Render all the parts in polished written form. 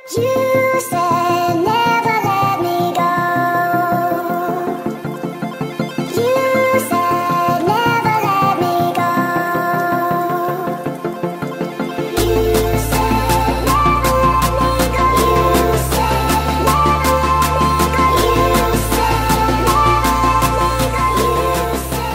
You said never let me go. You said never let me go. You said never let me go. You said never let me go. You said never let me go. You said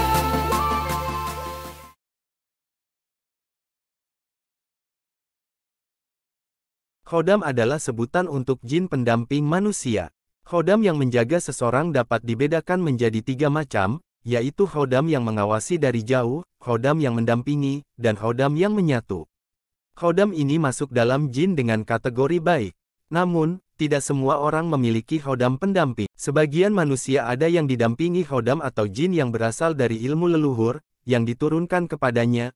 Khodam adalah sebutan untuk jin pendamping manusia. Khodam yang menjaga seseorang dapat dibedakan menjadi 3 macam, yaitu khodam yang mengawasi dari jauh, khodam yang mendampingi, dan khodam yang menyatu. Khodam ini masuk dalam jin dengan kategori baik. Namun, tidak semua orang memiliki khodam pendamping. Sebagian manusia ada yang didampingi khodam atau jin yang berasal dari ilmu leluhur, yang diturunkan kepadanya.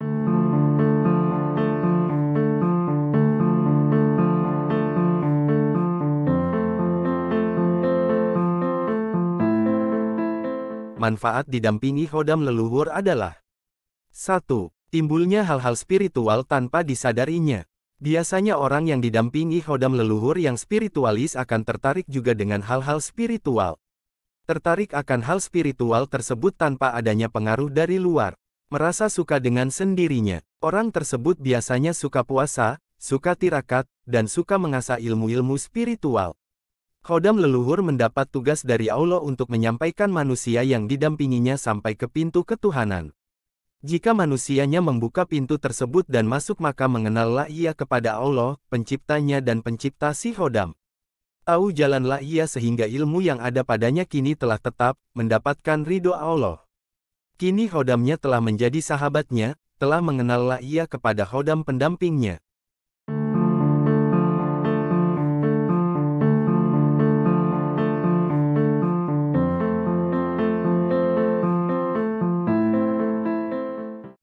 Manfaat didampingi khodam leluhur adalah 1. Timbulnya hal-hal spiritual tanpa disadarinya. Biasanya orang yang didampingi khodam leluhur yang spiritualis akan tertarik juga dengan hal-hal spiritual. Tertarik akan hal spiritual tersebut tanpa adanya pengaruh dari luar. Merasa suka dengan sendirinya. Orang tersebut biasanya suka puasa, suka tirakat, dan suka mengasah ilmu-ilmu spiritual. Khodam leluhur mendapat tugas dari Allah untuk menyampaikan manusia yang didampinginya sampai ke pintu ketuhanan. Jika manusianya membuka pintu tersebut dan masuk, maka mengenallah ia kepada Allah, penciptanya dan pencipta si khodam. Tahu jalanlah ia sehingga ilmu yang ada padanya kini telah tetap, mendapatkan ridho Allah. Kini khodamnya telah menjadi sahabatnya, telah mengenallah ia kepada khodam pendampingnya.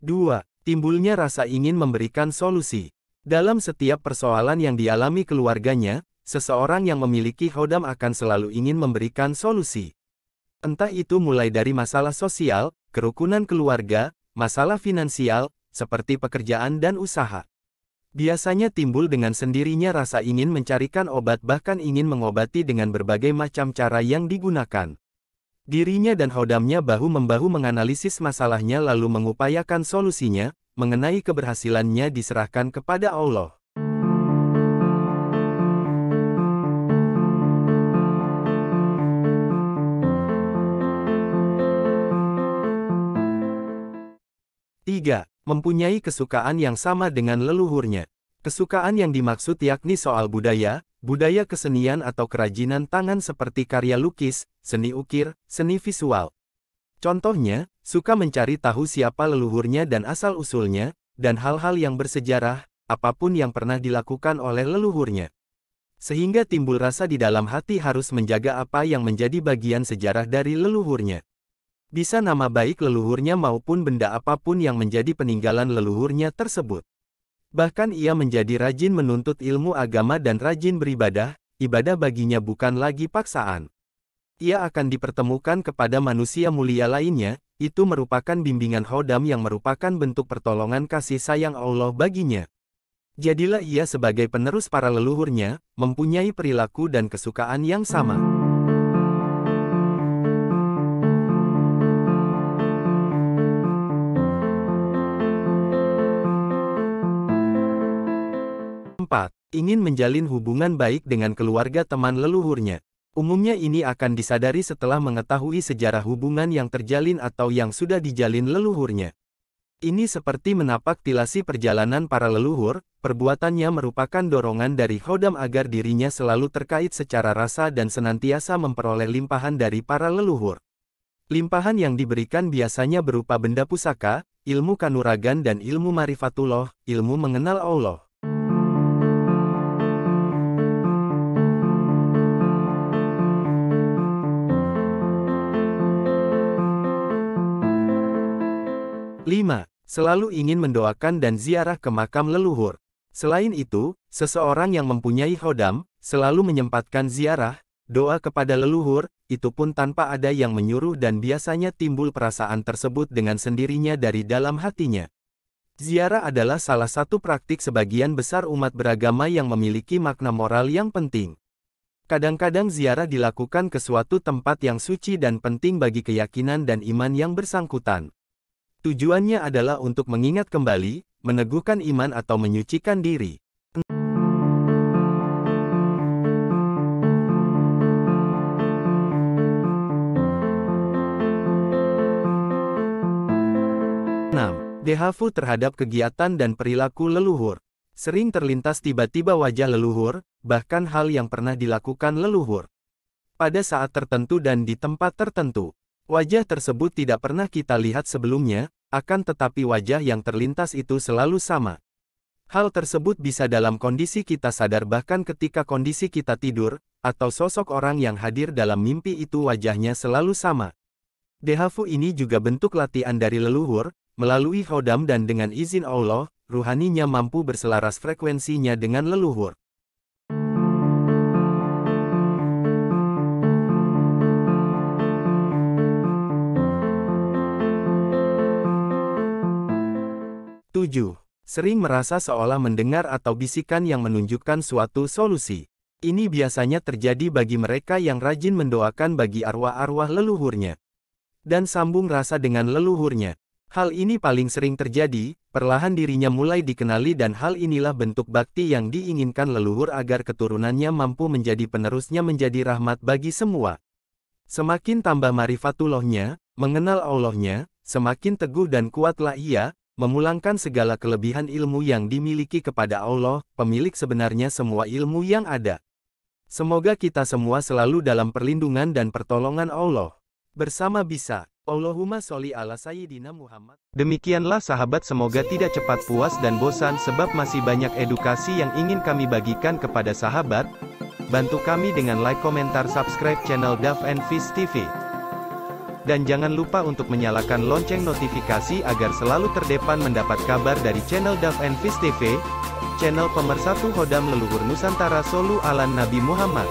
2. Timbulnya rasa ingin memberikan solusi. Dalam setiap persoalan yang dialami keluarganya, seseorang yang memiliki khodam akan selalu ingin memberikan solusi. Entah itu mulai dari masalah sosial, kerukunan keluarga, masalah finansial, seperti pekerjaan dan usaha. Biasanya timbul dengan sendirinya rasa ingin mencarikan obat, bahkan ingin mengobati dengan berbagai macam cara yang digunakan. Dirinya dan khodamnya bahu-membahu menganalisis masalahnya lalu mengupayakan solusinya, mengenai keberhasilannya diserahkan kepada Allah. Tiga, mempunyai kesukaan yang sama dengan leluhurnya. Kesukaan yang dimaksud yakni soal budaya, budaya kesenian atau kerajinan tangan seperti karya lukis, seni ukir, seni visual. Contohnya, suka mencari tahu siapa leluhurnya dan asal-usulnya, dan hal-hal yang bersejarah, apapun yang pernah dilakukan oleh leluhurnya. Sehingga timbul rasa di dalam hati harus menjaga apa yang menjadi bagian sejarah dari leluhurnya. Bisa nama baik leluhurnya maupun benda apapun yang menjadi peninggalan leluhurnya tersebut. Bahkan ia menjadi rajin menuntut ilmu agama dan rajin beribadah, ibadah baginya bukan lagi paksaan. Ia akan dipertemukan kepada manusia mulia lainnya, itu merupakan bimbingan khodam yang merupakan bentuk pertolongan kasih sayang Allah baginya. Jadilah ia sebagai penerus para leluhurnya, mempunyai perilaku dan kesukaan yang sama. Ingin menjalin hubungan baik dengan keluarga teman leluhurnya. Umumnya ini akan disadari setelah mengetahui sejarah hubungan yang terjalin atau yang sudah dijalin leluhurnya. Ini seperti menapak tilasi perjalanan para leluhur, perbuatannya merupakan dorongan dari khodam agar dirinya selalu terkait secara rasa dan senantiasa memperoleh limpahan dari para leluhur. Limpahan yang diberikan biasanya berupa benda pusaka, ilmu kanuragan dan ilmu marifatullah, ilmu mengenal Allah. 5. Selalu ingin mendoakan dan ziarah ke makam leluhur. Selain itu, seseorang yang mempunyai khodam, selalu menyempatkan ziarah, doa kepada leluhur, itu pun tanpa ada yang menyuruh dan biasanya timbul perasaan tersebut dengan sendirinya dari dalam hatinya. Ziarah adalah salah satu praktik sebagian besar umat beragama yang memiliki makna moral yang penting. Kadang-kadang ziarah dilakukan ke suatu tempat yang suci dan penting bagi keyakinan dan iman yang bersangkutan. Tujuannya adalah untuk mengingat kembali, meneguhkan iman atau menyucikan diri. 6. Dehavu terhadap kegiatan dan perilaku leluhur. Sering terlintas tiba-tiba wajah leluhur, bahkan hal yang pernah dilakukan leluhur. Pada saat tertentu dan di tempat tertentu. Wajah tersebut tidak pernah kita lihat sebelumnya, akan tetapi wajah yang terlintas itu selalu sama. Hal tersebut bisa dalam kondisi kita sadar bahkan ketika kondisi kita tidur, atau sosok orang yang hadir dalam mimpi itu wajahnya selalu sama. Dehavu ini juga bentuk latihan dari leluhur, melalui khodam dan dengan izin Allah, ruhaninya mampu berselaras frekuensinya dengan leluhur. Sering merasa seolah mendengar atau bisikan yang menunjukkan suatu solusi. Ini biasanya terjadi bagi mereka yang rajin mendoakan bagi arwah-arwah leluhurnya. Dan sambung rasa dengan leluhurnya. Hal ini paling sering terjadi, perlahan dirinya mulai dikenali dan hal inilah bentuk bakti yang diinginkan leluhur agar keturunannya mampu menjadi penerusnya menjadi rahmat bagi semua. Semakin tambah marifatullahnya, mengenal Allahnya, semakin teguh dan kuatlah ia, memulangkan segala kelebihan ilmu yang dimiliki kepada Allah, pemilik sebenarnya semua ilmu yang ada. Semoga kita semua selalu dalam perlindungan dan pertolongan Allah. Bersama bisa. Allahumma sholli ala Sayyidina Muhammad. Demikianlah sahabat, semoga tidak cepat puas dan bosan sebab masih banyak edukasi yang ingin kami bagikan kepada sahabat. Bantu kami dengan like, komentar, subscribe channel Daf and Fish TV. Dan jangan lupa untuk menyalakan lonceng notifikasi agar selalu terdepan mendapat kabar dari channel Daf and Fish TV, channel pemersatu khodam leluhur Nusantara. Shollu ala Nabi Muhammad.